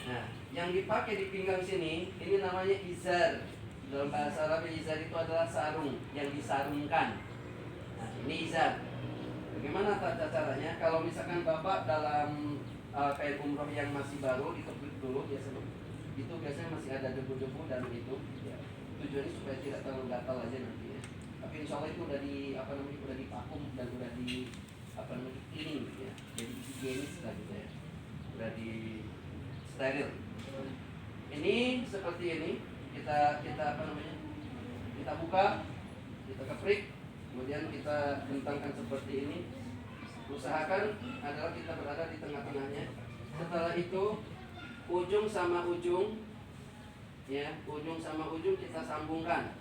Nah, yang dipakai di pinggang sini, ini namanya izar. Dalam bahasa Arab, izar itu adalah sarung yang disarungkan. Nah, ini izar. Bagaimana tata caranya? Kalau misalkan Bapak dalam kain umroh yang masih baru, dikepit dulu biasanya. Itu biasanya masih ada debu-debu dan itu. Ya. Tujuannya supaya tidak terlalu gatal aja nanti ya. Tapi insya Allah itu udah udah divakum dan udah di cleaning ya. Jadi higienis lah gitu ya. Udah di steril. Ini seperti ini. Kita kita buka, kita keprik, kemudian kita bentangkan seperti ini. Usahakan adalah kita berada di tengah-tengahnya. Setelah itu ujung sama ujung, ya, ujung sama ujung kita sambungkan.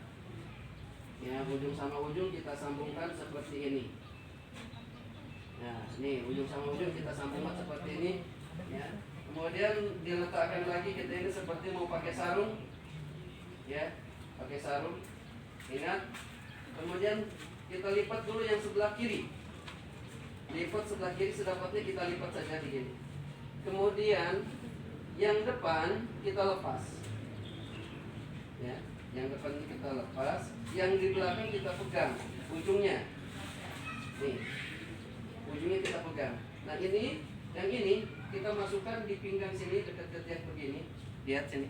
Ya, ujung sama ujung kita sambungkan seperti ini. Nah, ini ujung sama ujung kita sambungkan seperti ini. Ya. Kemudian diletakkan lagi kita ini seperti mau pakai sarung. Ya, pakai sarung. Ingat. Kemudian kita lipat dulu yang sebelah kiri. Lipat sebelah kiri, sedapatnya kita lipat saja begini. Kemudian yang depan kita lepas. Ya, yang depan kita lepas, yang di belakang kita pegang ujungnya. Nih. Ujungnya kita pegang. Nah, yang ini kita masukkan di pinggang sini dekat-dekat yang begini. Lihat sini.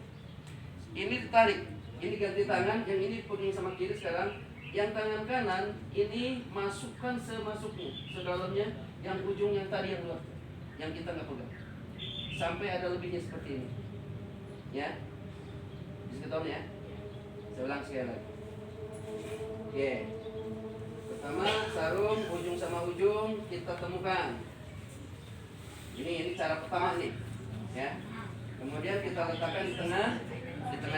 Ini ditarik. Ini ganti tangan, yang ini pegang sama kiri sekarang. Yang tangan kanan ini masukkan semasuknya, sedalamnya, yang ujung yang tadi yang luar, yang kita nggak pegang, sampai ada lebihnya seperti ini. Ya, bisa ketahuan ya. Saya ulang sekali lagi. Oke. Pertama sarung ujung sama ujung kita temukan. Ini cara pertama nih. Ya. Kemudian kita letakkan di tengah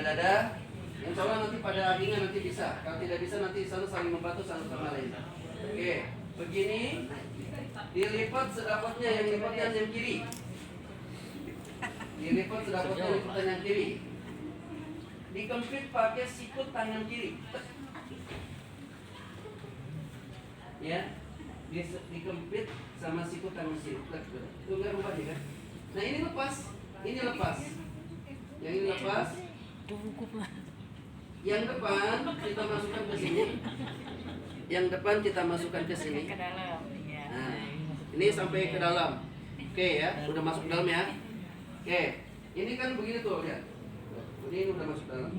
dada. Insya Allah nanti pada akhirnya nanti bisa. Kalau tidak bisa nanti di sana saling membantu satu sama lain. Oke, begini dilipat sedapatnya yang lipatan yang kiri. Dilipat sedapatnya lipatan yang kiri. Dikempit pakai sikut tangan kiri. Ya, dikempit sama sikut tangan kiri. Itu enggak rubah ya kan? Nah ini lepas, ini lepas. Yang ini lepas. Yang depan kita masukkan ke sini. Yang depan kita masukkan ke sini. Nah, ini sampai ke dalam. Oke ya, udah masuk ke dalam ya. Oke, ini kan begini tuh lihat. Ini udah masuk dalam.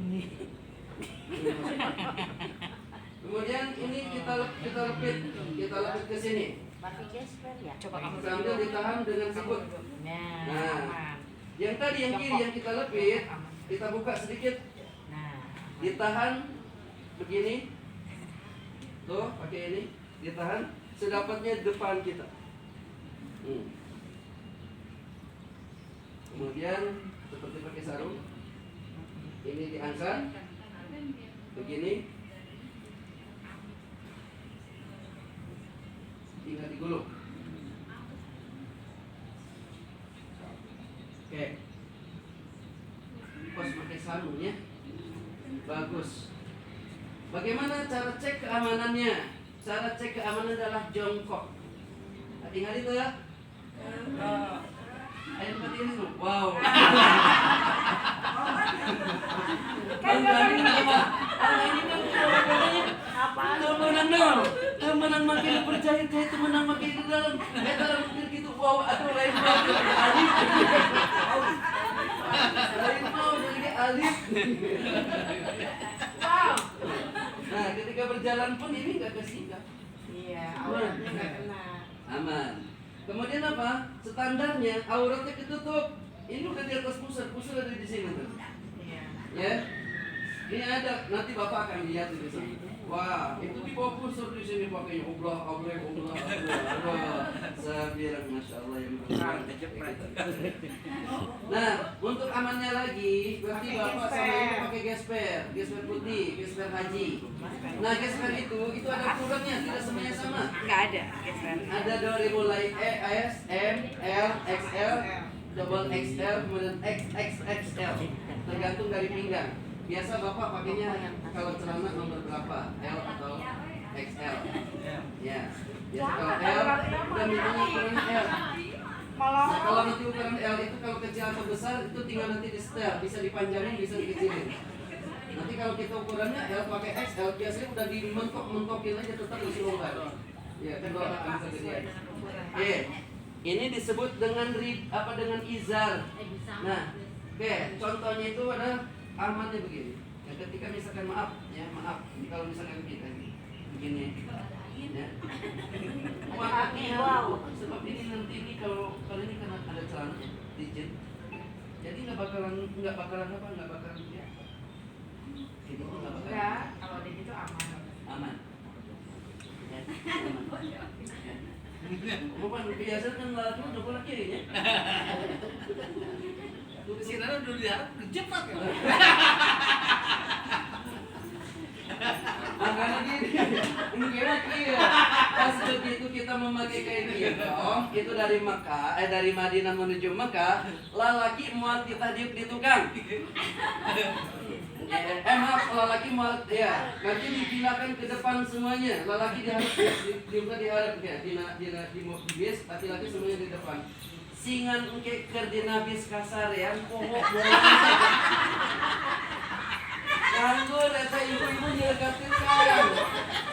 Kemudian ini kita lepit ke sini. Sambil ditahan dengan sikut. Nah, yang tadi yang kiri yang kita lepit, kita buka sedikit. Ditahan begini. Tuh, pakai ini. Ditahan sedapatnya depan kita. Kemudian seperti pakai sarung. Ini diangkat. Begini. Tinggal digulung. Oke. Pas pakai sarungnya. Bagus. Bagaimana cara cek keamanannya? Cara cek keamanan adalah jongkok. Tinggal itu ya. Ayo seperti ini tuh. Wow. Kan ini apa? Ini kan temenan makin percaya temenan makin di dalam. Dalam gitu. Wow, aduh lain mau alif. Lain mau jadi alif. Wow. Nah, ketika berjalan pun ini nggak kesingkat. Iya, auratnya nggak kena. Aman. Kemudian apa? Standarnya auratnya ketutup. Ini udah di atas pusar ada di sini tuh. Iya. Ya. Ini ada, nanti Bapak akan lihat di sini. Wah, itu di bawah pusar di sini pakainya Allah. Sabiran, masya Allah yang berkurang. Nah, untuk amannya lagi, berarti Bapak sama ini pakai gesper putih, gesper haji. Nah, gesper itu ada ukurannya, tidak semuanya sama. Nggak ada gesper. Ada dari mulai S, M, L, XL, double XL, kemudian XXXL, tergantung dari pinggang. Biasa Bapak pakainya kalau celana nomor berapa? L atau XL? Ya. Biasa kalau L, udah minumnya ukuran L. Nah, kalau nanti ukuran L itu kalau kecil atau besar itu tinggal nanti di setel, bisa dipanjangin, bisa dikecilin. Nanti kalau kita ukurannya L pakai XL biasanya udah dimentok-mentokin aja tetap masih longgar. Ya, kedua akan bisa gedean. Oke. Ini disebut dengan dengan izar. Nah, oke, contohnya itu ada amannya begini. Ya, ketika misalkan maaf, ini kalau misalkan kita begini, ya. Sebab ini nanti ini kalau ini kan ada celananya, digit. Jadi nggak bakalan ya. Ini nggak bakalan. Ya, kalau di situ aman. Aman. Ya, aman. Ya. Bukan biasa kan lalu udah lagi ya. Di sini udah diharap kejebak ya. Makanya gini, ini kira-kira pas begitu kita memakai kain hitam itu dari dari Madinah menuju Mekah, lalaki muat ditadiuk di tukang. Maaf, lalaki muat ya, nanti dipindahkan ke depan semuanya. Lalaki diharap diharap ya, di bis, laki-laki semuanya di depan. Singan engke keur dina bis kasarean pohok nganggur eta ibu-ibu nyelekatin kan.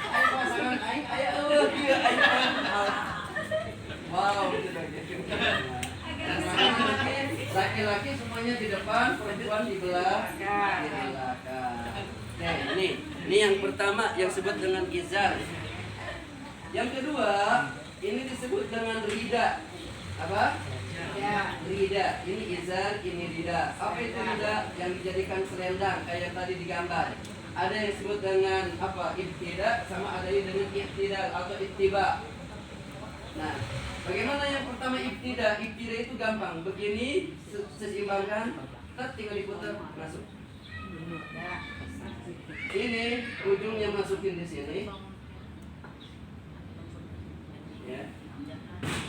Ayo pasangan aing aya eueuh kieu aing. Wow, laki-laki semuanya di depan, perempuan di belakang. Nah, ini yang pertama yang disebut dengan izar. Yang kedua, ini disebut dengan rida. Apa? Ya, rida. Ini izar, ini rida. Apa itu rida? Yang dijadikan selendang kayak tadi digambar. Ada yang disebut dengan apa? Ibtida, sama ada yang dengan iktidal atau ittiba. Nah, bagaimana yang pertama ibtida? Ibtida itu gampang. Begini, seimbangkan, tinggal diputar masuk. Ini ujungnya masukin di sini. Ya.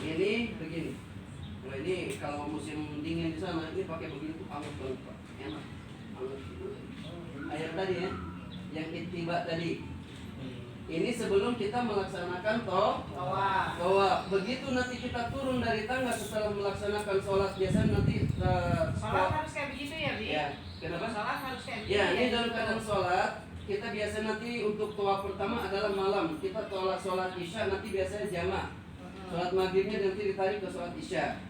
Ini begini. Nah, ini kalau musim dingin di sana ini pakai begini tuh hangat banget, Pak. Enak. Hangat. Ayat tadi ya, yang ittiba tadi. Ini sebelum kita melaksanakan tawaf. Begitu nanti kita turun dari tangga setelah melaksanakan sholat, biasanya nanti sholat harus kayak begitu ya, Bi? Ya, kenapa? Sholat harus kayak begitu. Ya, ini dalam keadaan sholat. Kita biasa nanti untuk tawaf pertama adalah malam. Kita sholat isya nanti biasanya jamak. Sholat maghribnya nanti ditarik ke sholat isya.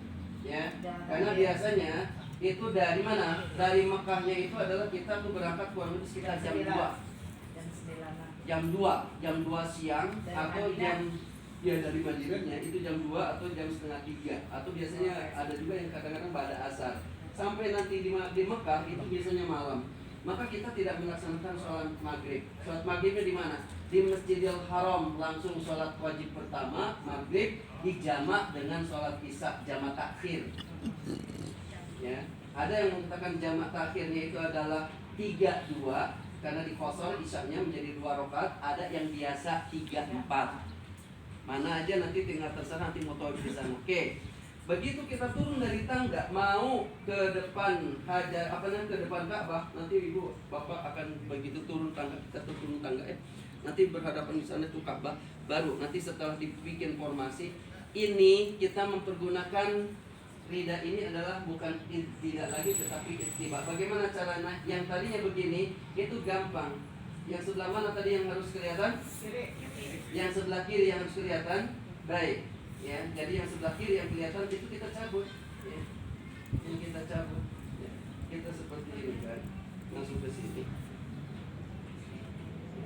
Ya, karena biasanya itu dari mana? Dari Mekahnya itu adalah kita tuh berangkat kurang lebih sekitar jam 2. Jam 2 siang atau jam dari Madinahnya itu jam 2 atau jam setengah 3 atau biasanya ada juga yang kadang-kadang pada asar. Sampai nanti di Mekah itu biasanya malam. Maka kita tidak melaksanakan sholat maghrib. Sholat maghribnya di mana? Di Masjidil Haram, langsung sholat wajib pertama maghrib dijamak dengan sholat isya jamak takhir. Ya, ada yang mengatakan jamak takhirnya itu adalah 3-2 karena dikosor isyanya menjadi 2 rakaat. Ada yang biasa 3-4. Mana aja nanti tinggal terserah nanti mau tahu di sana. Oke. Begitu kita turun dari tangga mau ke depan ke depan Ka'bah, nanti ibu bapak akan begitu turun tangga, kita turun tangga nanti berhadapan di sana tuh Ka'bah. Baru nanti setelah dibikin formasi ini kita mempergunakan rida ini adalah bukan tidak lagi tetapi ittiba. Bagaimana caranya? Yang tadinya begini itu gampang. Yang sebelah mana tadi yang harus kelihatan? Yang sebelah kiri yang harus kelihatan. Baik. Ya, jadi yang sebelah kiri yang kelihatan itu kita cabut. Ya. Ini kita cabut. Ya. Kita seperti ini kan, masuk ke sini.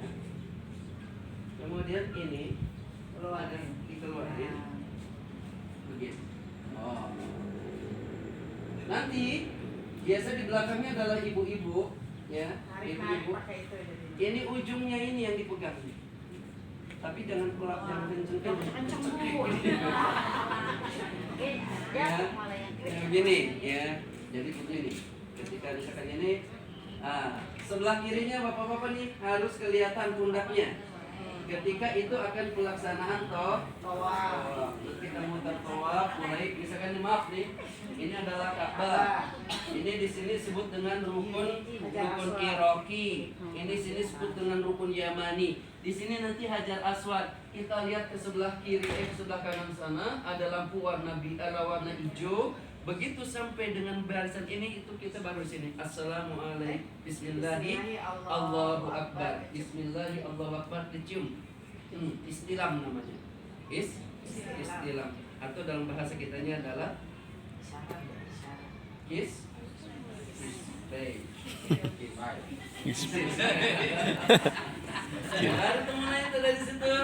Ya. Kemudian ini kalau ada dikeluarin begitu. Oh. Nanti biasa di belakangnya adalah ibu-ibu, ya. Ibu-ibu. Ini ujungnya ini yang dipegang. Tapi jangan kenceng-kenceng. Begini ya. Jadi begini. Ketika misalkan ini sebelah kirinya bapak-bapak nih harus kelihatan pundaknya. ketika itu akan pelaksanaan tawaf. Kita muter tawaf, mulai misalkan maaf nih, ini adalah Ka'bah. Ini di sini disebut dengan rukun Iraqi. Ini sini disebut dengan rukun Yamani. Di sini nanti Hajar Aswad. Kita lihat ke sebelah kiri, ke sebelah kanan sana ada lampu warna hijau. Begitu sampai dengan barisan ini, itu kita baru di sini. Assalamualaikum. Bismillahi Allahu Akbar. Bismillahi Allahu Akbar. Dicium. Istilam namanya. Istilam. Atau dalam bahasa kitanya adalah kiss. Ada teman itu dari situ.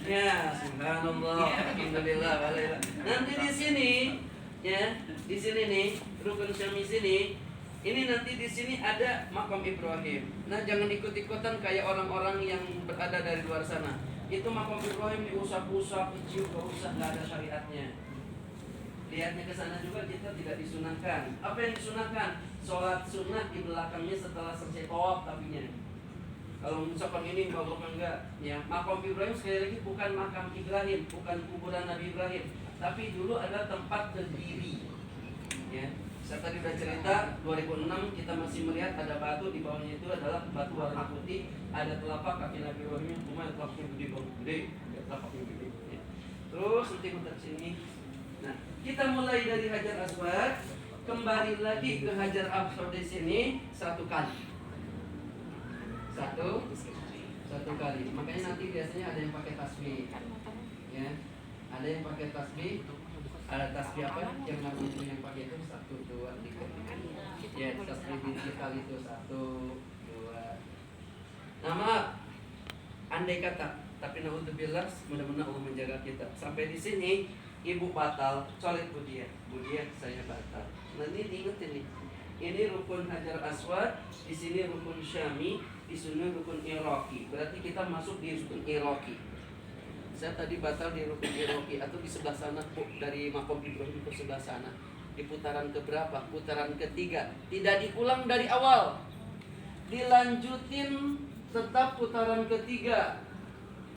Ya, subhanallah, alhamdulillah, walillah. Nanti di sini, ya, di sini nih, rukun Syami sini. Ini nanti di sini ada makam Ibrahim. Nah, jangan ikut-ikutan kayak orang-orang yang berada dari luar sana. Itu makam Ibrahim diusap-usap, dicium, gak usah, nggak ada syariatnya. Lihatnya ke sana juga kita tidak disunahkan. Apa yang disunahkan? Sholat sunnah di belakangnya setelah selesai tawaf tapinya. Kalau misalkan ini bukan enggak, ya makam Ibrahim sekali lagi bukan makam Ibrahim, bukan kuburan Nabi Ibrahim, tapi dulu ada tempat berdiri. Ya, saya tadi udah cerita 2006 kita masih melihat ada batu di bawahnya itu adalah batu warna putih, ada telapak kaki Nabi Ibrahim yang lumayan telapaknya gede, telapaknya gede. Ya. Terus nanti muter sini. Nah, kita mulai dari Hajar Aswad, kembali lagi ke Hajar Aswad di sini satu kali. Satu kali. Makanya nanti biasanya ada yang pakai tasbih. Ya. Ada yang pakai tasbih. Ada tasbih apa? Yang Nabi yang pakai itu 1, 2, 3. Ya, tasbih binti kali itu 1, 2. Nah, maaf. Andai kata, tapi naudzubillah, mudah-mudahan Allah menjaga kita. Sampai di sini ibu batal, colet budiah saya batal. Nah, ini diingetin nih. Ini rukun Hajar Aswad, di sini rukun Syami, di sini rukun Iraqi. Berarti kita masuk di rukun Iraqi. Saya tadi batal di rukun Iraqi atau di sebelah sana dari makom Ibrahim ke sebelah sana. Di putaran keberapa? Putaran ketiga. Tidak diulang dari awal. Dilanjutin tetap putaran ketiga.